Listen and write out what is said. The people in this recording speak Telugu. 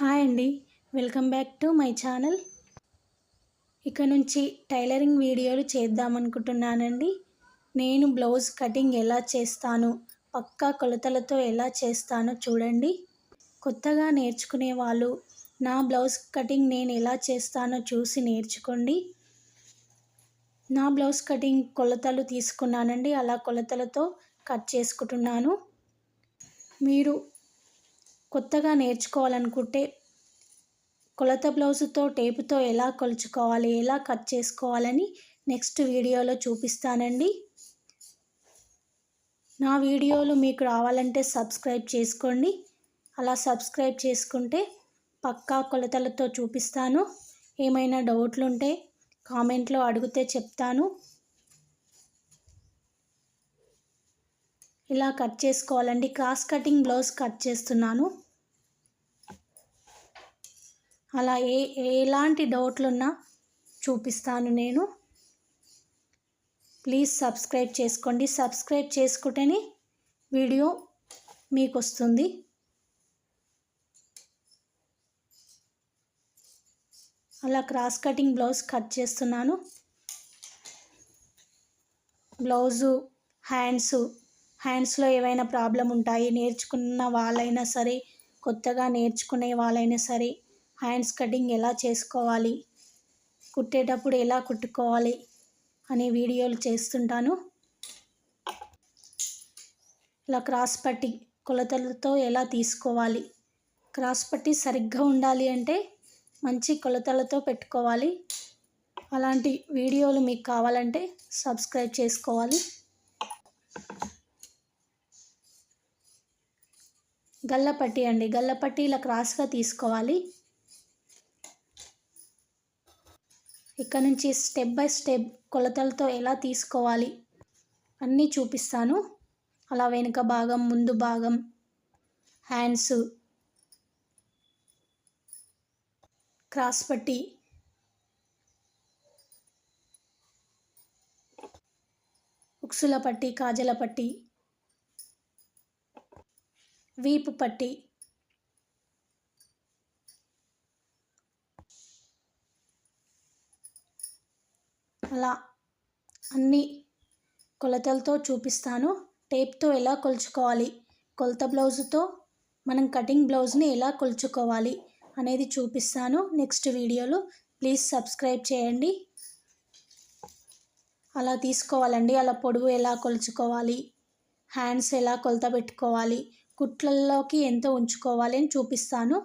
హాయ్ అండి, welcome back to my channel. ఇక నుంచి టైలరింగ్ వీడియోలు చేద్దామనుకుంటున్నానండి. నేను బ్లౌజ్ కటింగ్ ఎలా చేస్తాను, పక్కా కొలతలతో ఎలా చేస్తానో చూడండి. కొత్తగా నేర్చుకునే వాళ్ళు నా బ్లౌజ్ కటింగ్ నేను ఎలా చేస్తానో చూసి నేర్చుకోండి. నా బ్లౌజ్ కటింగ్ కొలతలు తీసుకున్నానండి, అలా కొలతలతో కట్ చేసుకుంటున్నాను. మీరు కొత్తగా నేర్చుకోవాలనుకుంటే కొలత బ్లౌజుతో టేపుతో ఎలా కొలుచుకోవాలి, ఎలా కట్ చేసుకోవాలని నెక్స్ట్ వీడియోలో చూపిస్తానండి. నా వీడియోలు మీకు రావాలంటే సబ్స్క్రైబ్ చేసుకోండి. అలా సబ్స్క్రైబ్ చేసుకుంటే పక్కా కొలతలతో చూపిస్తాను. ఏమైనా డౌట్లు ఉంటే కామెంట్లో అడిగితే చెప్తాను. ఇలా కట్ చేసుకోవాలండి. క్రాస్ కటింగ్ బ్లౌజ్ కట్ చేస్తున్నాను. అలా ఎలాంటి డౌట్లున్నా చూపిస్తాను నేను. ప్లీజ్ సబ్స్క్రైబ్ చేసుకోండి. సబ్స్క్రైబ్ చేసుకుంటేనే వీడియో మీకు వస్తుంది. అలా క్రాస్ కటింగ్ బ్లౌజ్ కట్ చేస్తున్నాను. బ్లౌజు హ్యాండ్స్లో ఏవైనా ప్రాబ్లం ఉంటాయి. నేర్చుకున్న వాళ్ళైనా సరే, కొత్తగా నేర్చుకునే వాళ్ళైనా సరే హ్యాండ్స్ కటింగ్ ఎలా చేసుకోవాలి, కుట్టేటప్పుడు ఎలా కుట్టుకోవాలి అనే వీడియోలు చేస్తుంటాను. ఇలా క్రాస్ పట్టి కొలతలతో ఎలా తీసుకోవాలి, క్రాస్ పట్టి సరిగ్గా ఉండాలి అంటే మంచి కొలతలతో పెట్టుకోవాలి. అలాంటి వీడియోలు మీకు కావాలంటే సబ్స్క్రైబ్ చేసుకోవాలి. గల్లపట్టి అండి, గల్లపట్టి ఇలా క్రాస్గా తీసుకోవాలి. ఇక్కడ నుంచి స్టెప్ బై స్టెప్ కొలతలతో ఎలా తీసుకోవాలి అన్నీ చూపిస్తాను. అలా వెనుక భాగం, ముందు భాగం, హ్యాండ్స్, క్రాస్ పట్టి, ఉక్సుల పట్టి, కాజల పట్టి, వీపు పట్టి, అలా అన్ని కొలతలతో చూపిస్తాను. టేప్తో ఎలా కొలుచుకోవాలి, కొలత బ్లౌజుతో మనం కటింగ్ బ్లౌజ్ని ఎలా కొలుచుకోవాలి అనేది చూపిస్తాను నెక్స్ట్ వీడియోలో. ప్లీజ్ సబ్స్క్రైబ్ చేయండి. అలా తీసుకోవాలండి. అలా పొడవు ఎలా కొలుచుకోవాలి, హ్యాండ్స్ ఎలా కొలత పెట్టుకోవాలి, కుట్లల్లోకి ఎంత ఉంచుకోవాలి అని చూపిస్తాను.